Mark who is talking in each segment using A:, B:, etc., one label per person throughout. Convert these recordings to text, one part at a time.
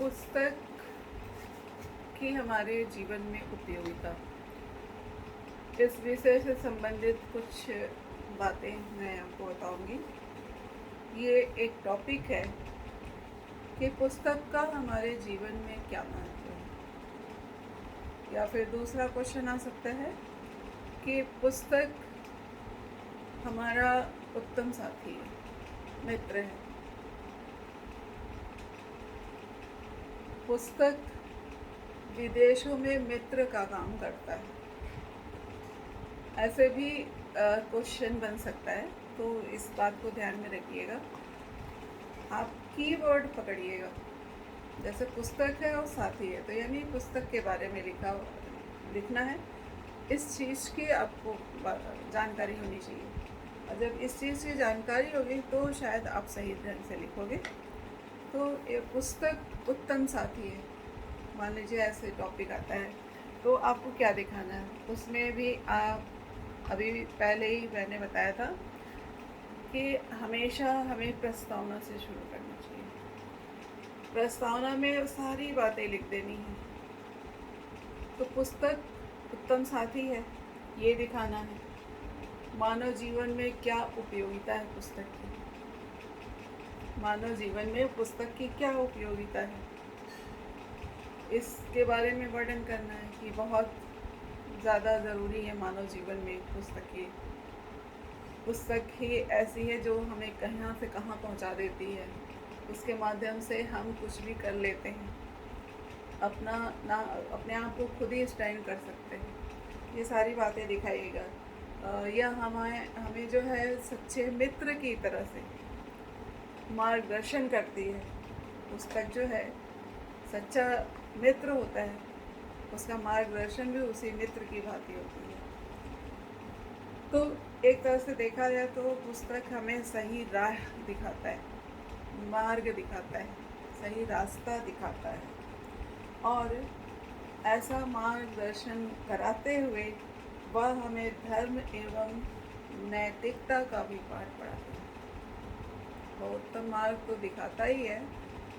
A: पुस्तक की हमारे जीवन में उपयोगिता, इस विषय से संबंधित कुछ बातें मैं आपको बताऊंगी। ये एक टॉपिक है कि पुस्तक का हमारे जीवन में क्या महत्व है, या फिर दूसरा क्वेश्चन आ सकता है कि पुस्तक हमारा उत्तम साथी है, मित्र है। पुस्तक विदेशों में मित्र का काम करता है, ऐसे भी क्वेश्चन बन सकता है। तो इस बात को ध्यान में रखिएगा। आप कीवर्ड पकड़िएगा, जैसे पुस्तक है और साथी है, तो यानी पुस्तक के बारे में लिखना है। इस चीज़ की आपको जानकारी होनी चाहिए, और जब इस चीज़ की जानकारी होगी तो शायद आप सही ढंग से लिखोगे। तो ये पुस्तक उत्तम साथी है, मान लीजिए ऐसे टॉपिक आता है, तो आपको क्या दिखाना है उसमें भी। आप अभी पहले ही मैंने बताया था कि हमेशा हमें प्रस्तावना से शुरू करना चाहिए। प्रस्तावना में सारी बातें लिख देनी है। तो पुस्तक उत्तम साथी है, ये दिखाना है। मानव जीवन में क्या उपयोगिता है पुस्तक की, मानव जीवन में पुस्तक की क्या उपयोगिता है, इसके बारे में वर्णन करना है कि बहुत ज़्यादा ज़रूरी है मानव जीवन में पुस्तक ही ऐसी है जो हमें कहाँ से कहाँ पहुंचा देती है। उसके माध्यम से हम कुछ भी कर लेते हैं, अपने आप को खुद ही स्टैंड कर सकते हैं। ये सारी बातें दिखाइएगा। यह हमें जो है सच्चे मित्र की तरह से मार्गदर्शन करती है। पुस्तक जो है सच्चा मित्र होता है, उसका मार्गदर्शन भी उसी मित्र की भांति होती है। तो एक तरह से देखा जाए तो पुस्तक हमें सही राह दिखाता है, मार्ग दिखाता है, सही रास्ता दिखाता है, और ऐसा मार्गदर्शन कराते हुए वह हमें धर्म एवं नैतिकता का भी पाठ पढ़ाता है। वो उत्तम मार्ग तो दिखाता ही है,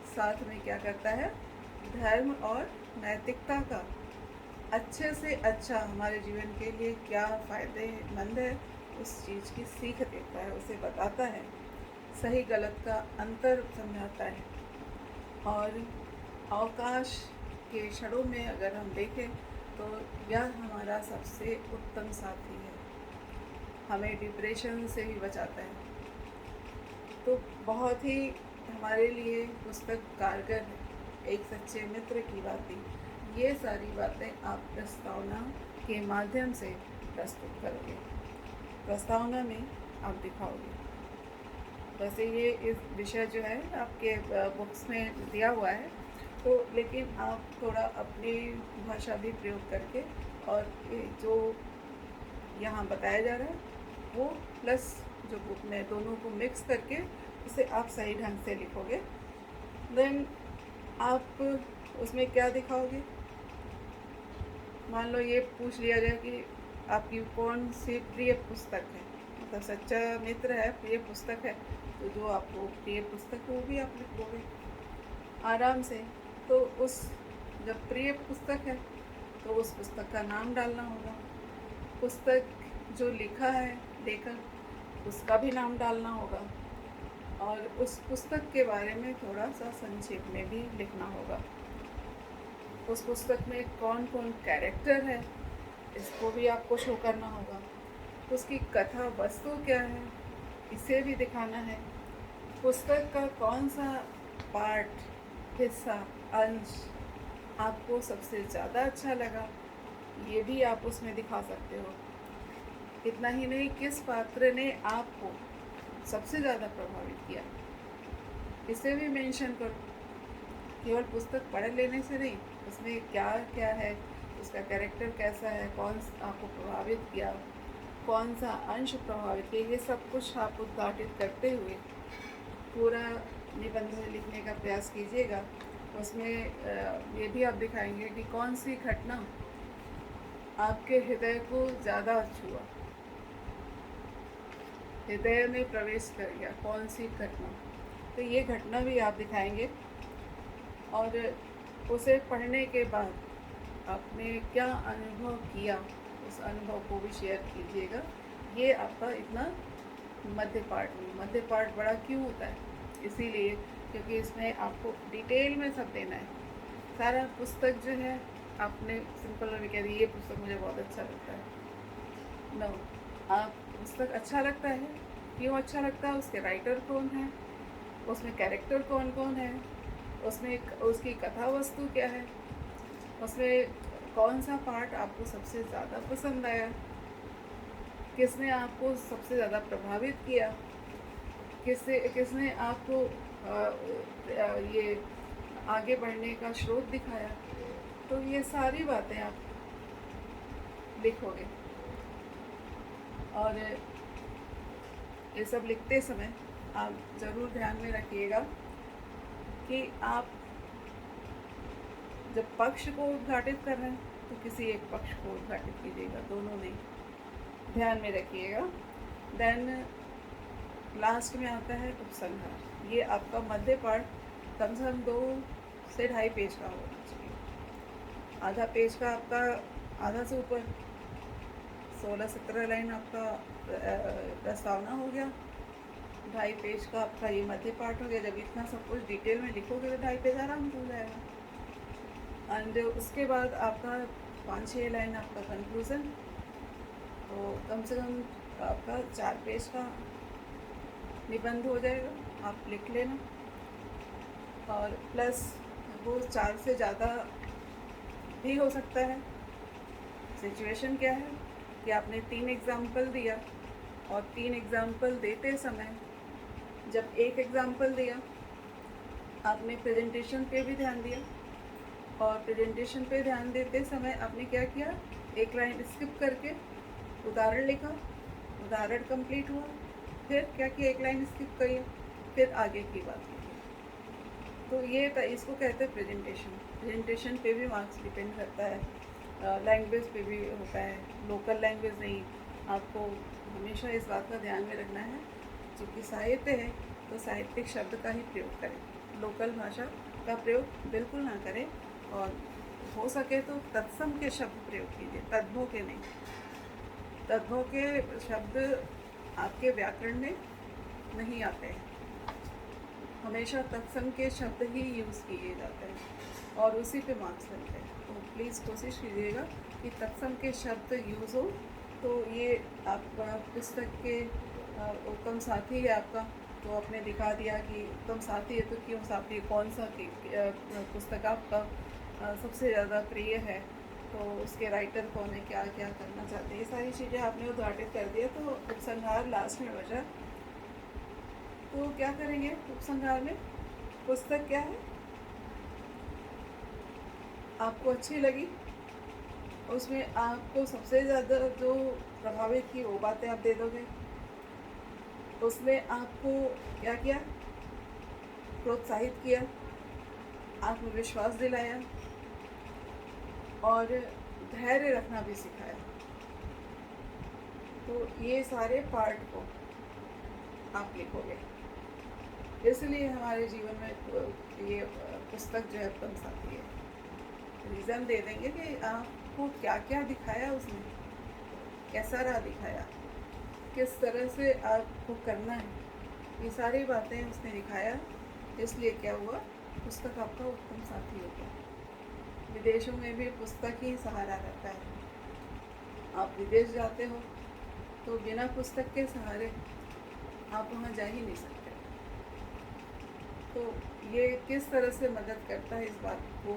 A: साथ में क्या करता है, धर्म और नैतिकता का अच्छे से अच्छा हमारे जीवन के लिए क्या फ़ायदेमंद है उस चीज़ की सीख देता है, उसे बताता है, सही गलत का अंतर समझाता है। और अवकाश के क्षणों में अगर हम देखें तो यह हमारा सबसे उत्तम साथी है, हमें डिप्रेशन से भी बचाता है। तो बहुत ही हमारे लिए पुस्तक कारगर है, एक सच्चे मित्र की बातें। ये सारी बातें आप प्रस्तावना के माध्यम से प्रस्तुत करोगे, प्रस्तावना में आप दिखाओगे। वैसे ये इस विषय जो है आपके बुक्स में दिया हुआ है, तो लेकिन आप थोड़ा अपनी भाषा भी प्रयोग करके और जो यहाँ बताया जा रहा है वो प्लस जो बुक में, दोनों को मिक्स करके इसे आप सही ढंग से लिखोगे। देन आप उसमें क्या दिखाओगे। मान लो ये पूछ लिया जाए कि आपकी कौन सी प्रिय पुस्तक है, मतलब सच्चा मित्र है, प्रिय पुस्तक है, तो जो आपको प्रिय पुस्तक है वो भी आप लिख दोगे आराम से। तो उस जब प्रिय पुस्तक है तो उस पुस्तक का नाम डालना होगा, पुस्तक जो लिखा है लेखक उसका भी नाम डालना होगा, और उस पुस्तक के बारे में थोड़ा सा संक्षेप में भी लिखना होगा। उस पुस्तक में कौन कौन कैरेक्टर है इसको भी आपको शो करना होगा, उसकी कथा वस्तु क्या है इसे भी दिखाना है, पुस्तक का कौन सा पार्ट, हिस्सा, अंश आपको सबसे ज़्यादा अच्छा लगा ये भी आप उसमें दिखा सकते हो। इतना ही नहीं, किस पात्र ने आपको सबसे ज़्यादा प्रभावित किया इसे भी मेंशन करो। केवल पुस्तक पढ़ लेने से नहीं, उसमें क्या क्या है, उसका कैरेक्टर कैसा है, कौन आपको प्रभावित किया, कौन सा अंश प्रभावित किया, ये सब कुछ आप उद्घाटित करते हुए पूरा निबंध लिखने का प्रयास कीजिएगा। उसमें ये भी आप दिखाएंगे कि कौन सी घटना आपके हृदय को ज़्यादा छुआ, हृदय में प्रवेश कर गया, कौन सी घटना। तो ये घटना भी आप दिखाएंगे। और उसे पढ़ने के बाद आपने क्या अनुभव किया, उस अनुभव को भी शेयर कीजिएगा। ये आपका इतना मध्य पार्ट बड़ा क्यों होता है? इसीलिए क्योंकि इसमें आपको डिटेल में सब देना है। सारा पुस्तक जो है आपने सिंपल में कह दी ये पुस्तक मुझे बहुत अच्छा लगता है। नो, आप पुस्तक अच्छा लगता है, क्यों अच्छा लगता है, उसके राइटर कौन है, उसमें कैरेक्टर कौन कौन है, उसमें उसकी कथा वस्तु क्या है, उसमें कौन सा पार्ट आपको सबसे ज़्यादा पसंद आया, किसने आपको सबसे ज़्यादा प्रभावित किया, किसने आपको ये आगे बढ़ने का स्रोत दिखाया। तो ये सारी बातें आप लिखोगे। और ये सब लिखते समय आप ज़रूर ध्यान में रखिएगा कि आप जब पक्ष को उद्घाटित कर रहे हैं तो किसी एक पक्ष को उद्घाटित कीजिएगा, दोनों नहीं, ध्यान में रखिएगा। देन लास्ट में आता है उपसंहार। ये आपका मध्य पार्ट कम से कम 2 से 2.5 पेज का होना चाहिए। आधा पेज का आपका, आधा से ऊपर 16-17 लाइन आपका प्रस्तावना हो गया, 2.5 पेज का आपका ये मध्य पार्ट हो गया। जब इतना सब कुछ डिटेल में लिखोगे तो 2.5 पेज आराम से हो जाएगा। एंड उसके बाद आपका 5-6 लाइन आपका कंक्लूज़न, तो कम से कम आपका 4 पेज का निबंध हो जाएगा, आप लिख लेना। और प्लस वो 4 से ज़्यादा भी हो सकता है। सिचुएशन क्या है कि आपने 3 एग्ज़ाम्पल दिया और 3 एग्ज़ाम्पल देते समय जब एक एग्ज़ाम्पल दिया आपने प्रेजेंटेशन पे भी ध्यान दिया, और प्रेजेंटेशन पे ध्यान देते समय आपने क्या किया, एक लाइन स्किप करके उदाहरण लिखा, उदाहरण कंप्लीट हुआ, फिर क्या किया, एक लाइन स्किप करी, फिर आगे की बात की। तो ये इसको कहते हैं प्रेजेंटेशन। प्रेजेंटेशन पे भी मार्क्स डिपेंड करता है, लैंग्वेज पे भी होता है, लोकल लैंग्वेज नहीं। आपको हमेशा इस बात का ध्यान में रखना है, चूँकि साहित्य है तो साहित्यिक शब्द का ही प्रयोग करें, लोकल भाषा का प्रयोग बिल्कुल ना करें। और हो सके तो तत्सम के शब्द प्रयोग कीजिए, तद्भव के नहीं। तद्भव के शब्द आपके व्याकरण में नहीं आते हैं, हमेशा तत्सम के शब्द ही यूज़ किए जाते हैं और उसी पे मार्क्स मिलते हैं। तो प्लीज़ कोशिश कीजिएगा कि तत्सम के शब्द यूज़ हो। तो ये आपका पुस्तक के उत्तम साथी है आपका, तो आपने दिखा दिया कि उत्तम साथी है, तो क्यों साथी, कौन सा पुस्तक आपका सबसे ज़्यादा प्रिय है, तो उसके राइटर कौन है, क्या क्या करना चाहते हैं, ये सारी चीज़ें आपने उद्घाटित कर दिया। तो उपसंहार लास्ट में बचा, तो क्या करेंगे उपसंहार में, पुस्तक क्या है आपको अच्छी लगी, उसमें आपको सबसे ज़्यादा जो प्रभावित की वो बातें आप दे दोगे। उसमें आपको क्या किया, प्रोत्साहित किया, आत्मविश्वास दिलाया और धैर्य रखना भी सिखाया। तो ये सारे पार्ट को आप लिखोगे, इसलिए हमारे जीवन में ये पुस्तक जो है उत्तम साथी है। रीज़न दे देंगे कि आपको क्या क्या दिखाया उसने, कैसा रहा दिखाया, किस तरह से आपको करना है, ये सारी बातें उसने दिखाया। इसलिए क्या हुआ, पुस्तक आपका उत्तम साथी हो गया। विदेशों में भी पुस्तक ही सहारा रहता है। आप विदेश जाते हो तो बिना पुस्तक के सहारे आप वहाँ जा ही नहीं सकते। तो ये किस तरह से मदद करता है, इस बात को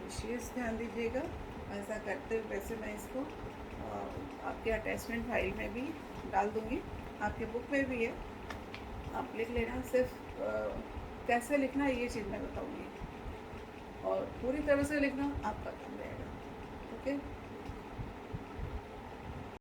A: विशेष ध्यान दीजिएगा। ऐसा करते हुए वैसे मैं इसको आपके अटैचमेंट फाइल में भी डाल दूँगी, आपके बुक में भी है, आप लिख लेना। सिर्फ कैसे लिखना है ये चीज़ मैं बताऊँगी, और पूरी तरह से लिखना आपका काम रहेगा। ओके।